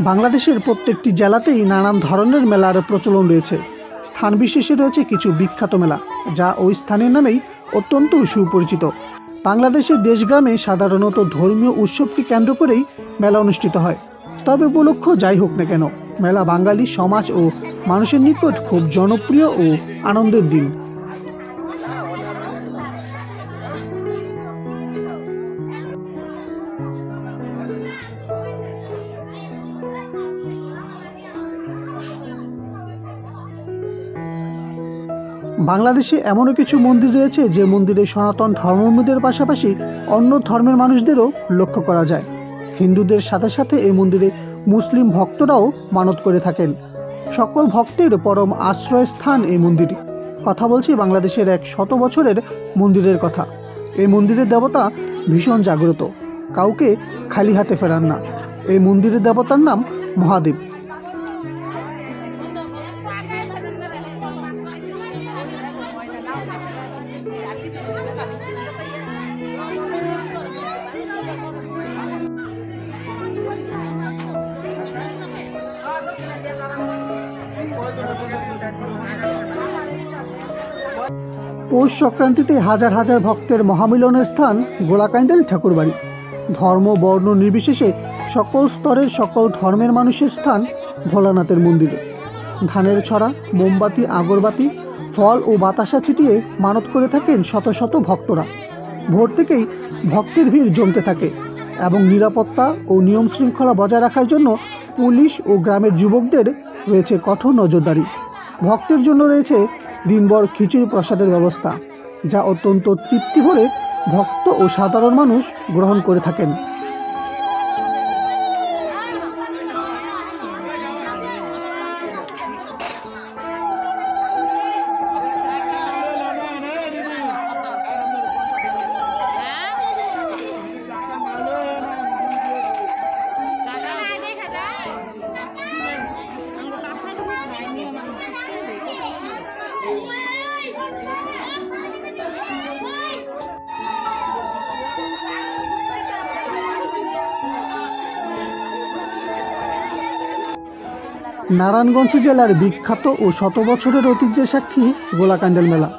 বাংলাদেশের প্রত্যেকটি জেলাতেই নানান ধরনের মেলার প্রচলন রয়েছে। স্থান বিশেষে রয়েছে কিছু বিখ্যাত মেলা, যা ওই স্থানের নামেই অত্যন্ত সুপরিচিত। বাংলাদেশের দেশগ্রামে সাধারণত ধর্মীয় উৎসবকে কেন্দ্র করেই মেলা অনুষ্ঠিত হয়। তবে উপলক্ষ যাই হোক না কেন, মেলা বাঙালি সমাজ ও মানুষের নিকট খুব জনপ্রিয় ও আনন্দের দিন। বাংলাদেশে এমনও কিছু মন্দির রয়েছে যে মন্দিরে সনাতন ধর্মাবলম্বীদের পাশাপাশি অন্য ধর্মের মানুষদেরও লক্ষ্য করা যায়। হিন্দুদের সাথে সাথে এই মন্দিরে মুসলিম ভক্তরাও মানত করে থাকেন। সকল ভক্তের পরম আশ্রয়স্থান এই মন্দির। কথা বলছি বাংলাদেশের 100 বছরের মন্দিরের কথা। এই মন্দিরের দেবতা ভীষণ জাগ্রত, কাউকে খালি হাতে ফেরান না। এই মন্দিরের দেবতার নাম মহাদেব। পৌষ সংক্রান্তিতে হাজার হাজার ভক্তের মহামিলনের স্থান গোলাকান্দেল ঠাকুরবাড়ি। ধর্ম বর্ণ নির্বিশেষে সকল স্তরের সকল ধর্মের মানুষের স্থান ভোলানাথের মন্দিরে। ধানের ছড়া, মোমবাতি, আগরবাতি, ফল ও বাতাসা ছিটিয়ে মানত করে থাকেন শত শত ভক্তরা। ভোর থেকেই ভক্তের ভিড় জমতে থাকে এবং নিরাপত্তা ও নিয়ম শৃঙ্খলা বজায় রাখার জন্য পুলিশ ও গ্রামের যুবকদের রয়েছে কঠোর নজরদারি। ভক্তের জন্য রয়েছে দিনভর খিচুড়ি প্রসাদের ব্যবস্থা, যা অত্যন্ত তৃপ্তি ভরে ভক্ত ও সাধারণ মানুষ গ্রহণ করে থাকেন। নারায়ণগঞ্জ জেলার বিখ্যাত ও শত বছরের ঐতিহ্যের সাক্ষী গোলাকান্দেল মেলা,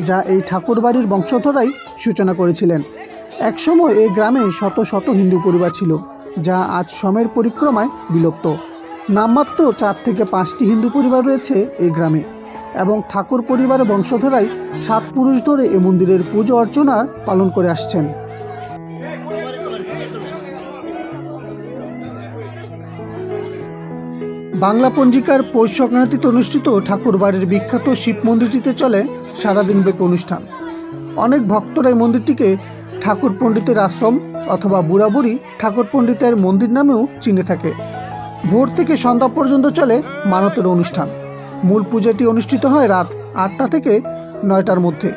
যা এই ঠাকুরবাড়ির বংশধরাই সূচনা করেছিলেন। একসময় এই গ্রামে শত শত হিন্দু পরিবার ছিল, যা আজ সময়ের পরিক্রমায় বিলুপ্ত। নামমাত্র 4 থেকে 5টি হিন্দু পরিবার রয়েছে এই গ্রামে এবং ঠাকুর পরিবারের বংশধরাই 7 পুরুষ ধরে এ মন্দিরের পুজো অর্চনা পালন করে আসছেন। বাংলা পঞ্জিকার পৌষ সংক্রান্তিতে অনুষ্ঠিত ঠাকুরবাড়ির বিখ্যাত শিব মন্দিরটিতে চলে সারাদিনব্যাপী অনুষ্ঠান। অনেক ভক্তরা এই মন্দিরটিকে ঠাকুর পণ্ডিতের আশ্রম অথবা বুড়াবুড়ি ঠাকুর পণ্ডিতের মন্দির নামেও চিনে থাকে। ভোর থেকে সন্ধ্যা পর্যন্ত চলে মানতের অনুষ্ঠান। মূল পূজাটি অনুষ্ঠিত হয় রাত 8টা থেকে 9টার মধ্যে।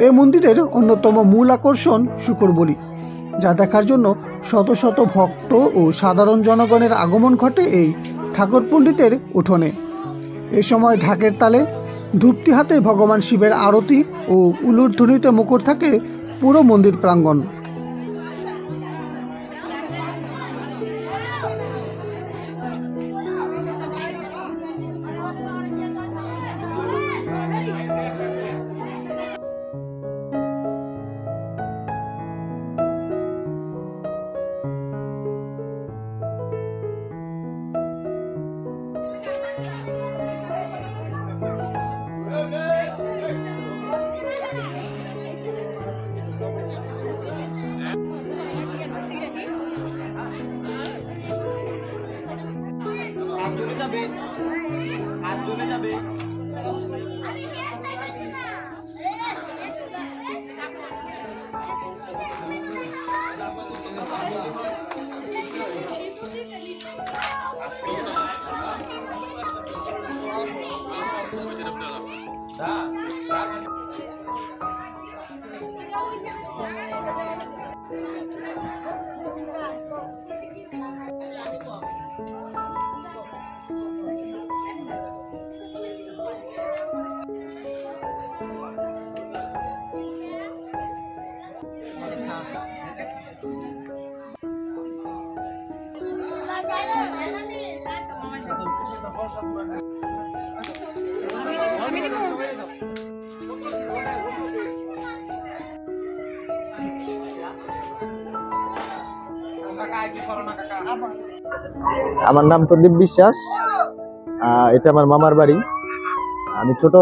এই মন্দিরের অন্যতম মূল আকর্ষণ শূকর বলি, যা দেখার জন্য শত শত ভক্ত ও সাধারণ জনগণের আগমন ঘটে এই ঠাকুর পণ্ডিতের উঠোনে। এই সময় ঢাকের তালে, ধূপটি হাতে ভগবান শিবের আরতি ও উলুর ধ্বনিতে মুখর থাকে পুরো মন্দির প্রাঙ্গণ। হাত জমে যাবে। কাকা একটু সরো না কাকা। আমার নাম প্রদীপ বিশ্বাস। এটা আমার মামার বাড়ি। আমি ছোট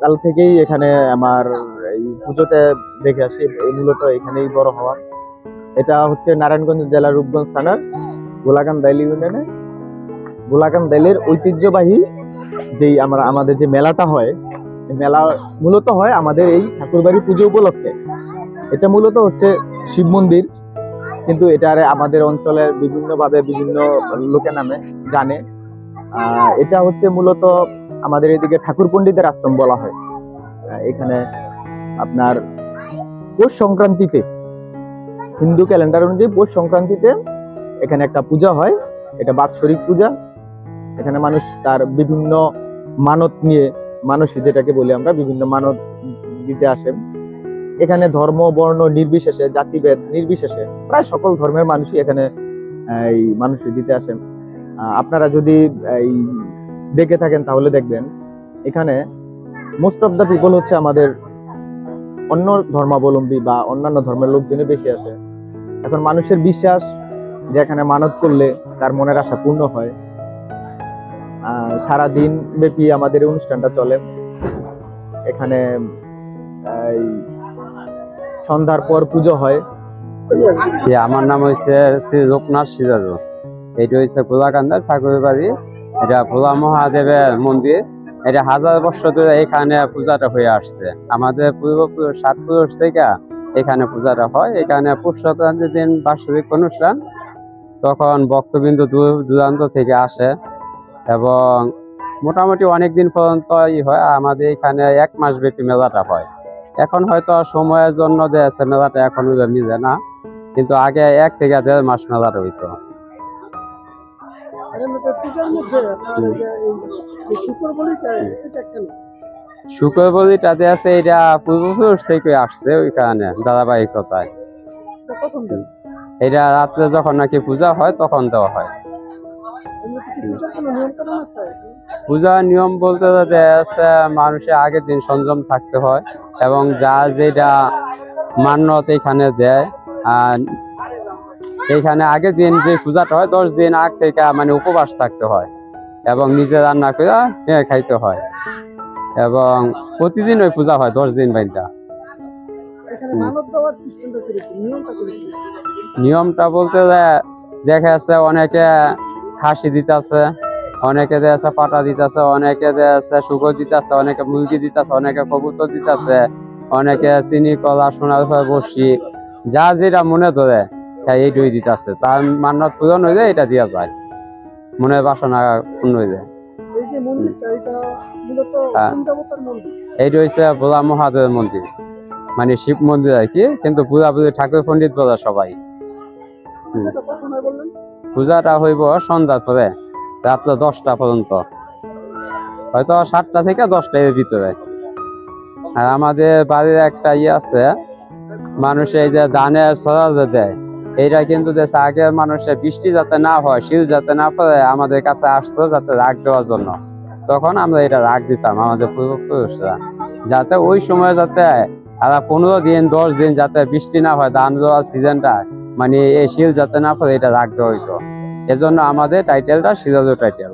কাল থেকেই এখানে আমার এই পুজোতে দেখে আসি, মূলত এখানেই বড় হওয়া। এটা হচ্ছে নারায়ণগঞ্জ জেলার রূপগঞ্জ থানার গোলাকান্দাইল ইউনিয়নে গোলাকান্দাইলের ঐতিহ্যবাহী যেই আমাদের যে মেলাটা হয়, এই মেলা মূলত হয় আমাদের এই ঠাকুরবাড়ি পুজো উপলক্ষে। এটা মূলত হচ্ছে শিব মন্দির, কিন্তু এটা আমাদের অঞ্চলের বিভিন্নভাবে বিভিন্ন লোকে নামে জানে। এটা হচ্ছে মূলত আমাদের এদিকে ঠাকুর পণ্ডিতের আশ্রম বলা হয়। এখানে আপনার পৌষ সংক্রান্তিতে, হিন্দু ক্যালেন্ডার অনুযায়ী পৌষ সংক্রান্তিতে এখানে একটা পূজা হয়। এটা বাৎসরিক পূজা। এখানে মানুষ তার বিভিন্ন মানত নিয়ে, মানসী যেটাকে বলি আমরা, বিভিন্ন মানত দিতে আসেন। এখানে ধর্ম বর্ণ নির্বিশেষে, জাতিভেদ নির্বিশেষে প্রায় সকল ধর্মের মানুষই এখানে এই মানসী দিতে আসেন। আপনারা যদি এই দেখে থাকেন তাহলে দেখবেন এখানে মোস্ট অফ দ্য পিপল হচ্ছে আমাদের অন্য ধর্মাবলম্বী বা অন্যান্য ধর্মের লোকজনই বেশি আসে। এখন মানুষের বিশ্বাস যে এখানে মানত করলে তার মনের আশা পূর্ণ হয়। সারাদিন ব্যাপী আমাদের এই অনুষ্ঠানটা চলে। এখানে সন্ধ্যার পর পুজো হয়। আমার নাম হচ্ছে শ্রী লোকনাথ সিরাজু। এটা হচ্ছে গোলাকান্দার ঠাকুরের বাড়ি। এটা ভোলা মহাদেবের মন্দির। এটা হাজার বছর ধরে এখানে পূজাটা হয়ে আসছে। আমাদের পূর্বপুরুষ 7 পুরুষ থেকে এখানে পূজাটা হয়। এখানে পৌষ সংক্রান্তির দিন বাৎসরিক অনুষ্ঠান, তখন ভক্তবৃন্দ দূর দূরান্ত থেকে আসে এবং মোটামুটি অনেকদিন পর্যন্ত হয়। আমাদের এখানে 1 মাস ব্যাপী মেলাটা হয়। এখন হয়তো সময়ের জন্য দিয়েছে মেলাটা এখন মিলে না, কিন্তু আগে 1 থেকে 1.5 মাস মেলাটা হইতো। শুকর বলিটা আছে, এটা পূর্বপুরুষ থেকে আসছে ওইখানে ধারাবাহিকতায়। এটা রাত্রে যখন নাকি পূজা হয় তখন দেওয়া হয়। পূজার নিয়ম বলতে আছে মানুষের আগের দিন সংযম থাকতে হয় এবং যা যেটা মান্যত এখানে দেয়। আর এইখানে আগের দিন যে পূজাটা হয় 10 দিন আগ থেকে মানে উপবাস থাকতে হয় এবং নিজে রান্না করে খাইতে হয় এবং প্রতিদিন ওই পূজা হয় 10 দিন বাইটা। নিয়মটা বলতে দেখা যাচ্ছে অনেকে খাসি দিতেছে, অনেকে দেয়াছে পাটা দিতেছে, অনেকে দেয়াছে শুকর দিতেছে, অনেকে মুরগি দিতেছে, অনেকে কবুতর দিতেছে, অনেকে চিনি কলা সোনার বসি, যা যেটা মনে ধরে এই দই দিতেছে। তার মান্যত পূরণ হয়ে যায়, এটা দেওয়া যায়, মনের বাসনা পূর্ণ হয়ে যায়। এইটা হচ্ছে ভোলা মহাদেবের মন্দির, মানে শিব মন্দির আর কি, কিন্তু পুরাপুরি ঠাকুর পণ্ডিত বলে সবাই। পূজাটা হইব সন্ধ্যার পরে রাত্র 10টা পর্যন্ত, হয়তো 7টা থেকে 10টা এর ভিতরে। আর আমাদের বাড়ির একটা আছে, মানুষ এই যে ধানের ছড়া যে দেয়, এইটা কিন্তু দেশে আগের মানুষের বৃষ্টি যাতে না হয়, শীল যাতে না পড়ে, আমাদের কাছে আসতো যাতে রাগ দেওয়ার জন্য। তখন আমরা এটা রাগ দিতাম আমাদের পূর্বপুরুষরা, যাতে ওই সময় যাতে 15 দিন 10 দিন যাতে বৃষ্টি না হয়, ধান দেওয়ার সিজনটা মানে এই শীল যাতে না পড়ে, এটা রাগ দেওয়া হইতো। এজন্য আমাদের টাইটেলটা সিরাজু টাইটেল।